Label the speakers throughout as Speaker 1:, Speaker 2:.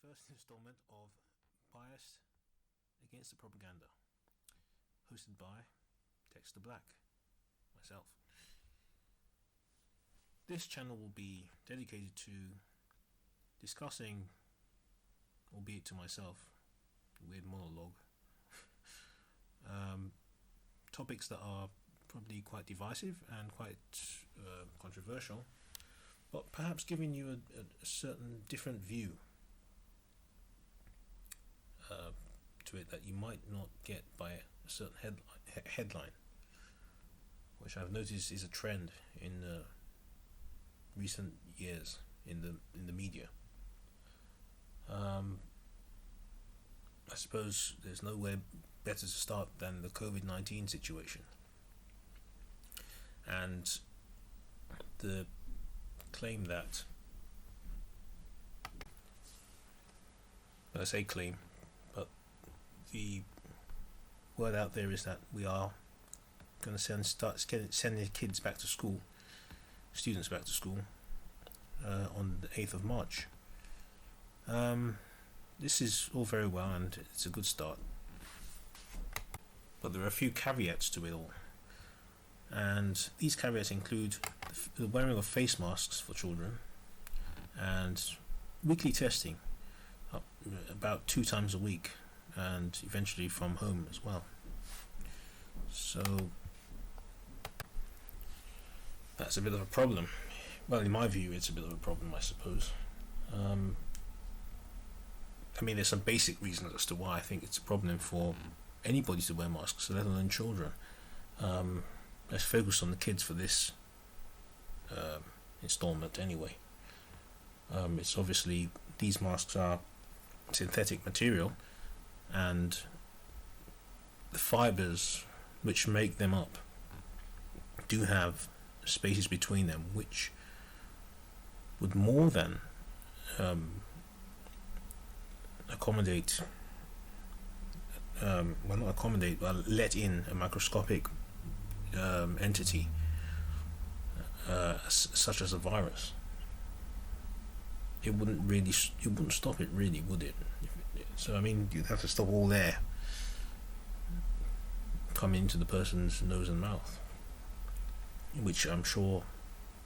Speaker 1: first installment of Biased Against the Propaganda, hosted by Dexter Black, myself. This channel will be dedicated to discussing, albeit to myself, weird monologue, topics that are probably quite divisive and quite controversial, but perhaps giving you a certain different view to it that you might not get by a certain headline, which I've noticed is a trend in recent years in the media. I suppose there's nowhere better to start than the COVID-19 situation and the claim that, I say claim, but the word out there is that we are going to start sending kids back to school, students back to school, on the 8th of March. This is all very well and it's a good start, but there are a few caveats to it all, and these caveats include the wearing of face masks for children and weekly testing, about 2 times a week, and eventually from home as well. So that's a bit of a problem. Well, in my view, it's a bit of a problem, I suppose. I mean, there's some basic reasons as to why I think it's a problem for anybody to wear masks, let alone children. Let's focus on the kids for this installment anyway. It's obviously, these masks are synthetic material, and the fibers which make them up do have spaces between them which would more than let in a microscopic entity such as a virus. It wouldn't stop it, really, would it? So I mean, you'd have to stop all air coming into the person's nose and mouth, which I'm sure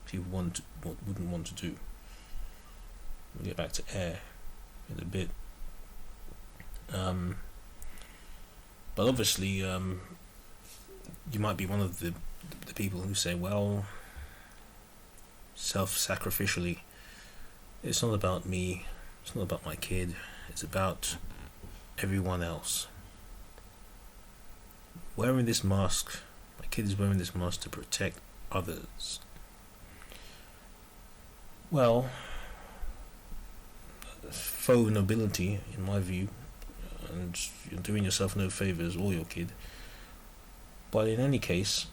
Speaker 1: people wouldn't want to do. We'll get back to air in a bit. But obviously, you might be one of the people who say, well, self-sacrificially, it's not about me, it's not about my kid, it's about everyone else. Wearing this mask, my kid is wearing this mask to protect others. Well, faux nobility, in my view, and you're doing yourself no favours or your kid. But in any case,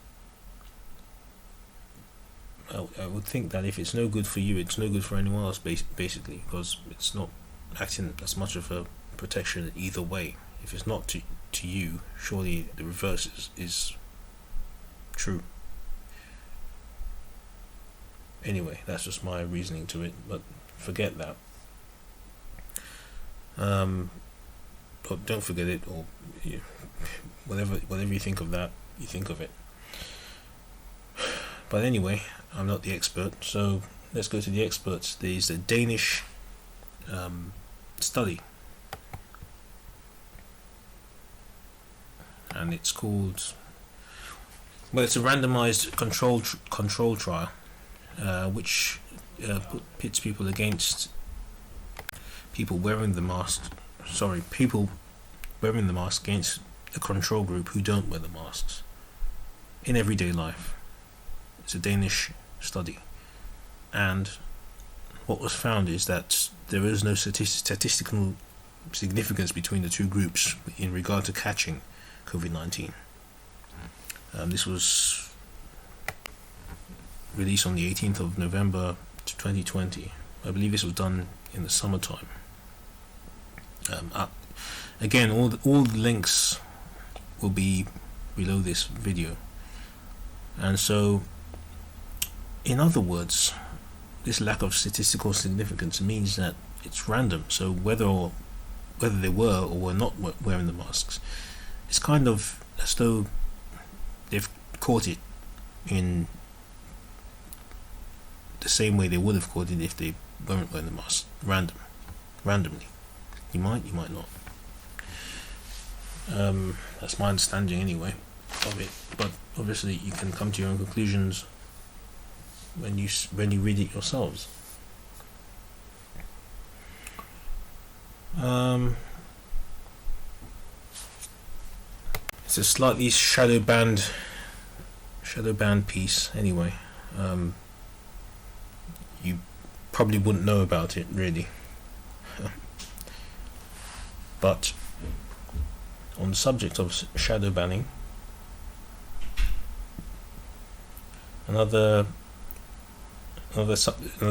Speaker 1: I would think that if it's no good for you, it's no good for anyone else, basically, because it's not acting as much of a protection either way. If it's not to you, surely the reverse is true. Anyway, that's just my reasoning to it, but forget that. But don't forget it, or whatever you think of that, you think of it. But anyway, I'm not the expert, so let's go to the experts. There's a Danish study, and it's called, well, it's a randomized control trial, which pits people against people wearing the mask against a control group who don't wear the masks in everyday life. It's a Danish study, and what was found is that there is no statistical significance between the two groups in regard to catching COVID-19. This was released on the 18th of November 2020. I believe this was done in the summertime. Again, all the links will be below this video. And so, in other words, this lack of statistical significance means that it's random. So whether they were or were not wearing the masks, it's kind of as though they've caught it in the same way they would have caught it if they weren't wearing the mask. Randomly. You might not. That's my understanding anyway of it. But obviously, you can come to your own conclusions when you read it yourselves. It's a slightly shadow banned piece anyway. You probably wouldn't know about it really. But on the subject of shadow banning, another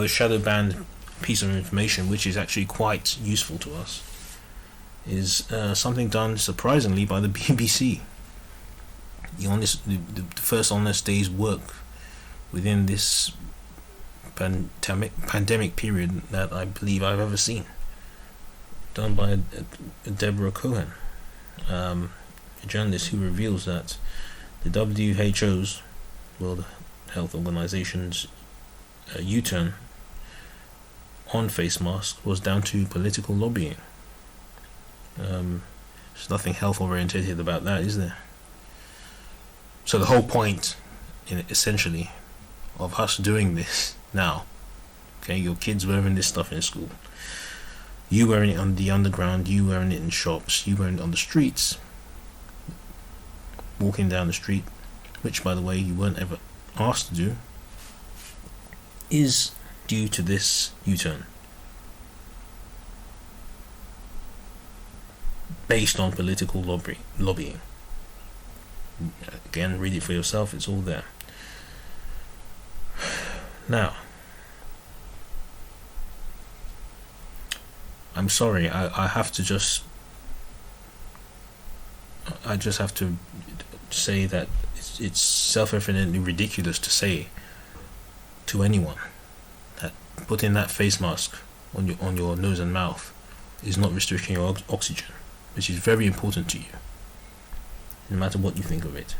Speaker 1: shadow banned piece of information which is actually quite useful to us is something done surprisingly by the BBC. The first honest day's work within this pandemic period that I believe I've ever seen, done by Deborah Cohen, a journalist who reveals that the WHO's, World Health Organization's, U-turn on face masks was down to political lobbying. There's nothing health oriented about that, is there? So the whole point, essentially, of us doing this now, okay, your kids wearing this stuff in school, you wearing it on the underground, you wearing it in shops, you wearing it on the streets, walking down the street, which by the way you weren't ever asked to do, is due to this U-turn based on political lobbying. Again, read it for yourself, it's all there. Now, I'm sorry, I just have to say that it's self-evidently ridiculous to say to anyone that putting that face mask on your nose and mouth is not restricting your oxygen, which is very important to you, no matter what you think of it.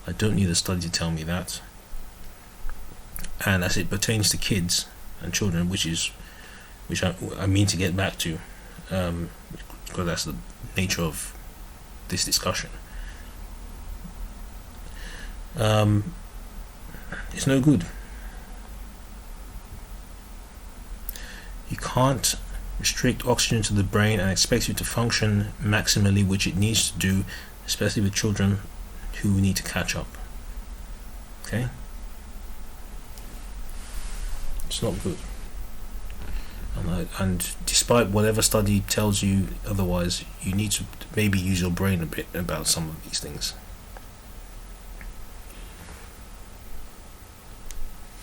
Speaker 1: I don't need a study to tell me that. And as it pertains to kids and children, which I mean to get back to, because that's the nature of this discussion. It's no good. You can't restrict oxygen to the brain and expect it to function maximally, which it needs to do, especially with children who need to catch up. Okay? It's not good. And despite whatever study tells you otherwise, you need to maybe use your brain a bit about some of these things.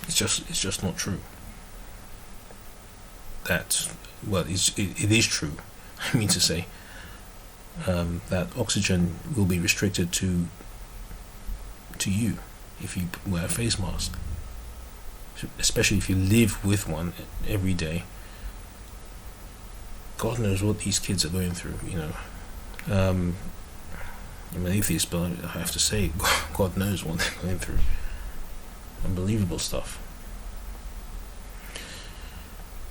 Speaker 1: It's just not true. It is true. I mean to say that oxygen will be restricted to you if you wear a face mask, especially if you live with one every day. God knows what these kids are going through, I'm an atheist, but I have to say, God knows what they're going through. Unbelievable stuff.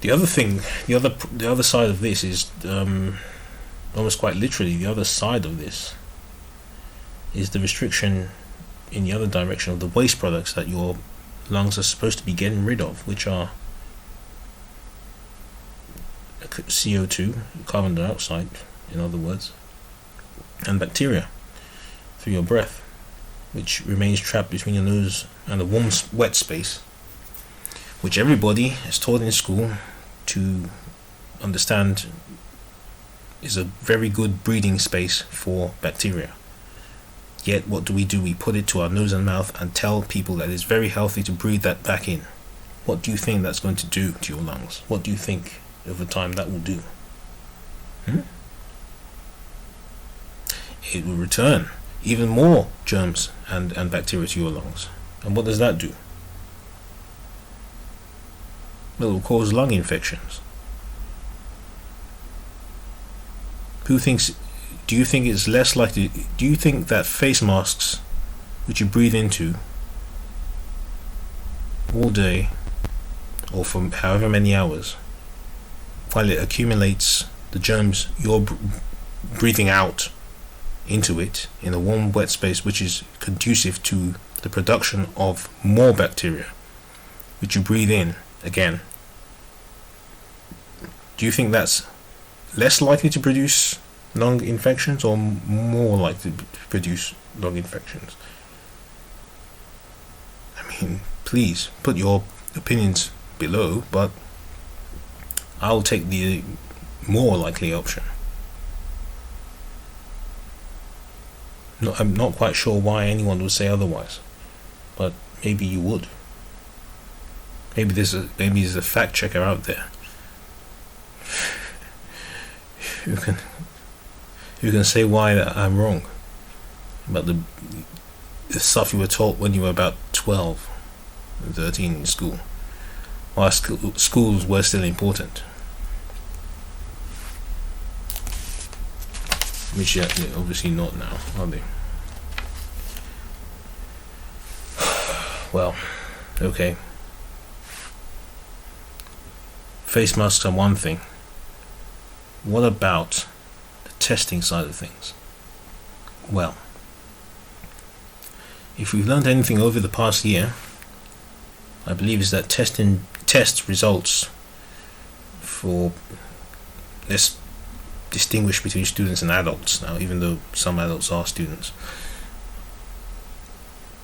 Speaker 1: The other thing, the other side of this is, almost quite literally, the other side of this is the restriction in the other direction of the waste products that your lungs are supposed to be getting rid of, which are CO2, carbon dioxide, in other words, and bacteria through your breath, which remains trapped between your nose and the warm, wet space, which everybody is taught in school to understand is a very good breeding space for bacteria. Yet what do? We put it to our nose and mouth and tell people that it's very healthy to breathe that back in. What do you think that's going to do to your lungs? What do you think over time that will do? It will return even more germs and bacteria to your lungs. And what does that do? It will cause lung infections. Do you think it's less likely? Do you think that face masks, which you breathe into all day, or for however many hours, while it accumulates the germs you're breathing out into it in a warm, wet space, which is conducive to the production of more bacteria, which you breathe in again? Do you think that's less likely to produce lung infections or more likely to produce lung infections? I mean, please put your opinions below, but I'll take the more likely option. I'm not quite sure why anyone would say otherwise, but maybe you would. Maybe there's a fact checker out there who can say why that I'm wrong about the stuff you were taught when you were about 12 and 13 in school, while schools were still important, which they're obviously not now, are they? Well, okay. Face masks are one thing. What about the testing side of things? Well, if we've learned anything over the past year, I believe is that test results for, let's distinguish between students and adults now, even though some adults are students.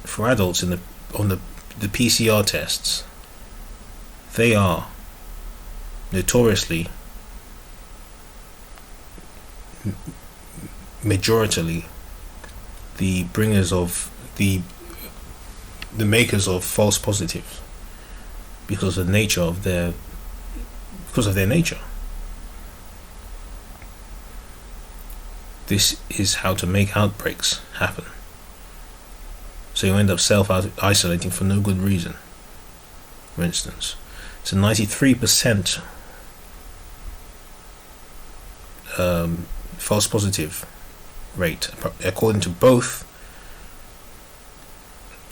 Speaker 1: For adults, on the PCR tests, they are notoriously, majoritarily, the bringers of the makers of false positives because of their nature. This is how to make outbreaks happen. So you end up self-isolating for no good reason. For instance, it's a 93% false positive rate, according to both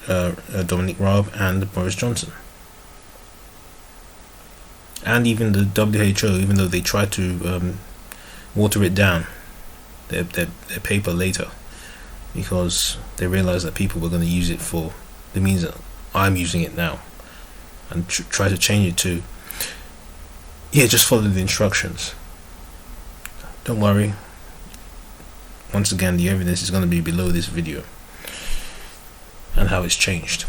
Speaker 1: Dominic Raab and Boris Johnson. And even the WHO, even though they tried to water it down, their paper later, because they realized that people were going to use it for the means that I'm using it now, and try to change it to, just follow the instructions. Don't worry. Once again, the evidence is going to be below this video and how it's changed.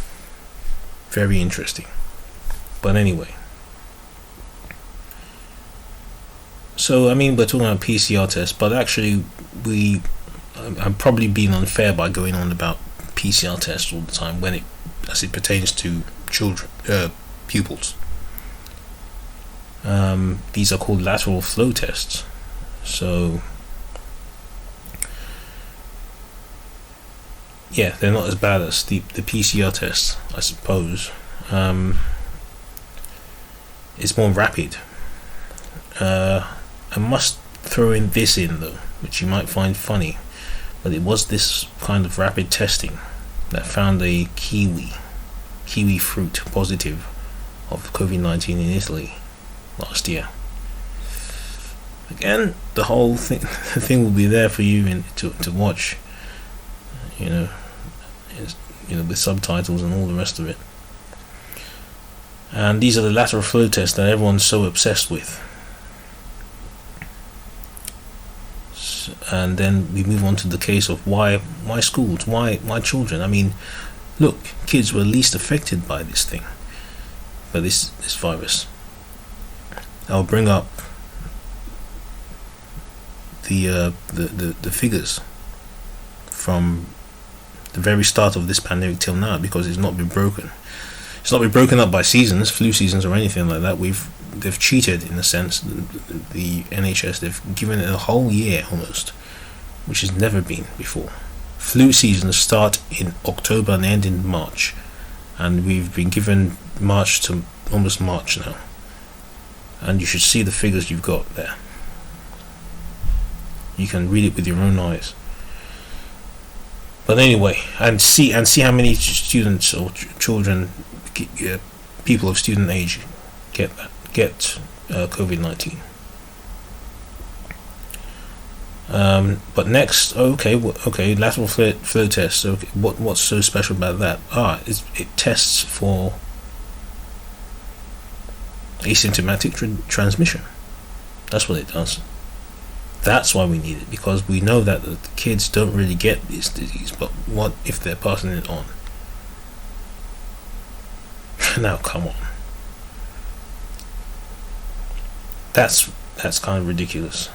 Speaker 1: Very interesting. But anyway, so I mean, we're talking about PCR tests, but actually I'm probably being unfair by going on about PCR tests all the time as it pertains to children, pupils. These are called lateral flow tests. So they're not as bad as the PCR tests, I suppose. It's more rapid. I must throw this in though, which you might find funny, but it was this kind of rapid testing that found a kiwi fruit positive of COVID-19 in Italy last year. Again, the whole thing will be there for you to watch, with subtitles and all the rest of it. And these are the lateral flow tests that everyone's so obsessed with. And then we move on to the case of why schools, why children. I mean, look, kids were least affected by this thing, by this virus. I'll bring up the figures from the very start of this pandemic till now, because it's not been broken. It's not been broken up by seasons, flu seasons or anything like that. They've cheated in a sense. The NHS, they've given it a whole year almost, which has never been before. Flu seasons start in October and end in March, and we've been given March to almost March now, and you should see the figures you've got there. You can read it with your own eyes. But anyway, and see how many students or children, people of student age, get COVID-19. But next, okay, lateral flow test. Okay, what's so special about that? It tests for asymptomatic transmission. That's what it does. That's why we need it, because we know that the kids don't really get this disease, but what if they're passing it on? Now, come on. That's kind of ridiculous.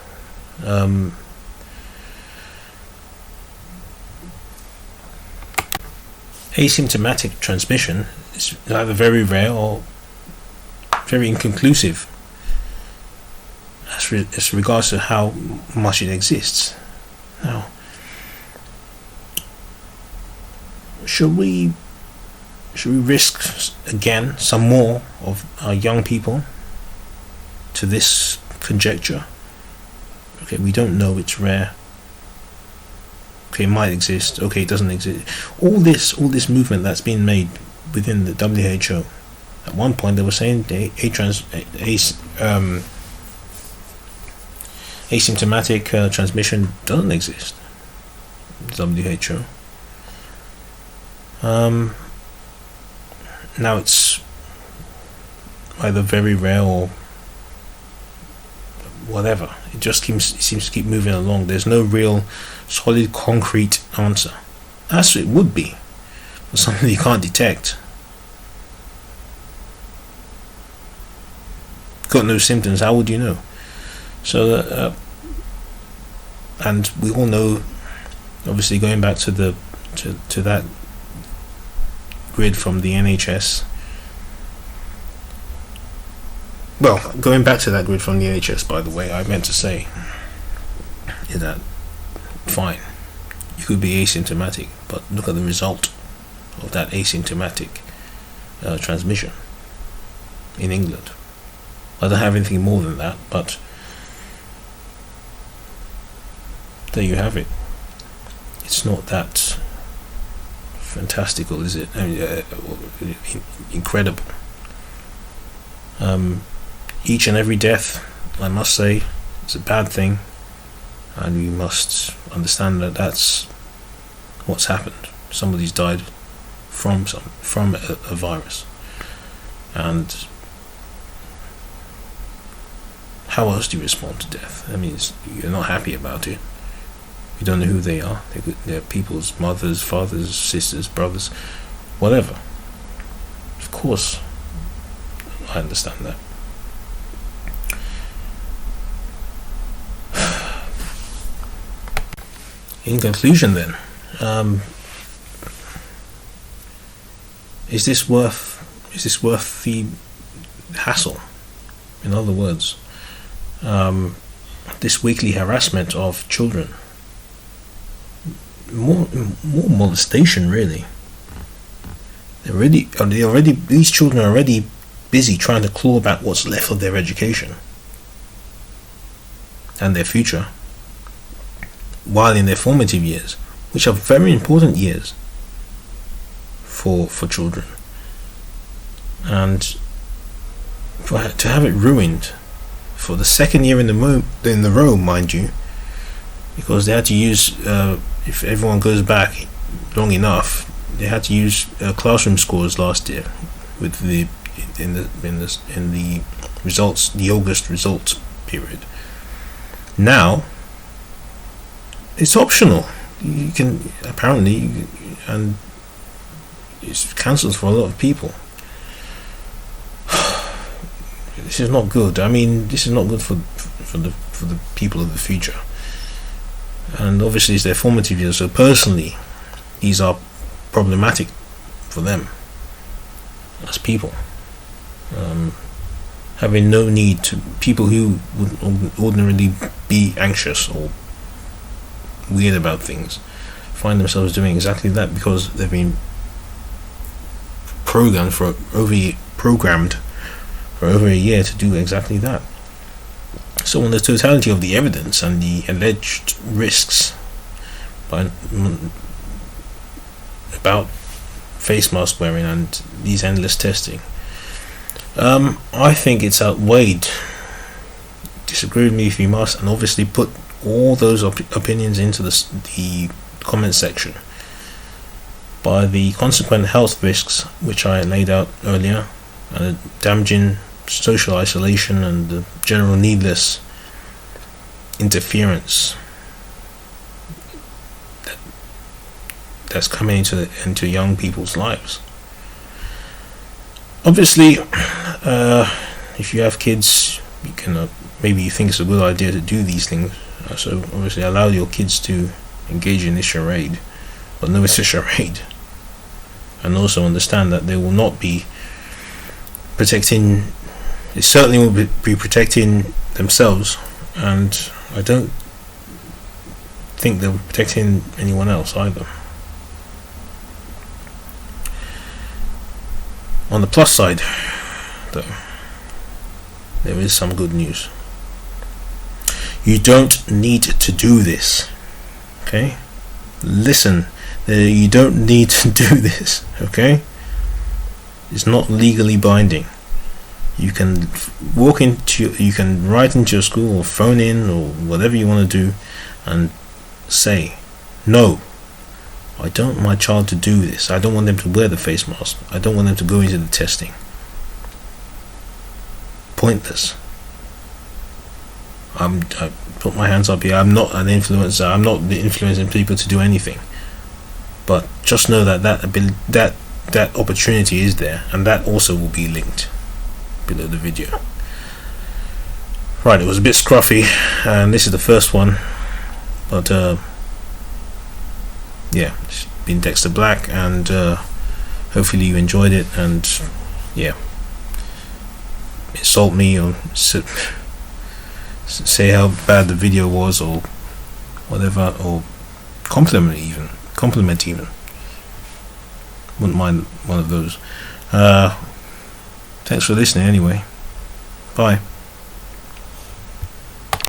Speaker 1: Asymptomatic transmission is either very rare or very inconclusive as regards to how much it exists. Now, should we risk again some more of our young people to this conjecture? Okay, we don't know, it's rare. Okay, it might exist. Okay, it doesn't exist. All this movement that's been made within the WHO. At one point, they were saying asymptomatic transmission doesn't exist. WHO. Now it's either very rare or whatever. It just seems to keep moving along. There's no real solid concrete answer. As it would be for something you can't detect. Got no symptoms, how would you know? So and we all know, obviously, going back to that grid from the NHS. Well, going back to that grid from the NHS, by the way, I meant to say is that fine, you could be asymptomatic, but look at the result of that asymptomatic transmission in England. I don't have anything more than that, but there you have it. It's not that fantastical, is it? I mean, incredible. Each and every death, I must say, is a bad thing, and we must understand that that's what's happened. Somebody's died from a virus, and how else do you respond to death? I mean, you're not happy about it. You don't know who they are. They're people's mothers, fathers, sisters, brothers, whatever. Of course, I understand that. In conclusion, then, is this worth the hassle? In other words, this weekly harassment of children, more molestation, really. These children are already busy trying to claw back what's left of their education and their future, while in their formative years, which are very important years for children, and to have it ruined for the second year in the row, mind you, because they had to use, if everyone goes back long enough, they had to use classroom scores last year with the results, the August results period. Now it's optional. You can apparently, and it's cancelled for a lot of people. This is not good. I mean, this is not good for the people of the future. And obviously, it's their formative years. So personally, these are problematic for them as people. Having no need to, people who would ordinarily be anxious or weird about things find themselves doing exactly that because they've been programmed for over a year to do exactly that. So on the totality of the evidence and the alleged risks about face mask wearing and these endless testing, I think it's outweighed. Disagree with me if you must, and obviously put all those opinions into the comment section, by the consequent health risks which I laid out earlier, and the damaging social isolation and the general needless interference that's coming into young people's lives. Obviously, if you have kids, you can maybe you think it's a good idea to do these things. So obviously, allow your kids to engage in this charade, but know it's a charade, and also understand that they will not be protecting. They certainly will be protecting themselves, and I don't think they'll be protecting anyone else either. On the plus side, though, there is some good news. You don't need to do this. Okay? Listen, you don't need to do this. Okay? It's not legally binding. You can you can write into your school or phone in or whatever you want to do and say, no, I don't want my child to do this. I don't want them to wear the face mask. I don't want them to go into the testing. Pointless. I put my hands up here. I'm not an influencer. I'm not influencing people to do anything. But just know that that opportunity is there, and that also will be linked below the video. Right, it was a bit scruffy, and this is the first one, but yeah, it's been Dexter Black, and hopefully you enjoyed it, and yeah, insult me or say how bad the video was or whatever, or compliment even. Wouldn't mind one of those. Thanks for listening anyway. Bye.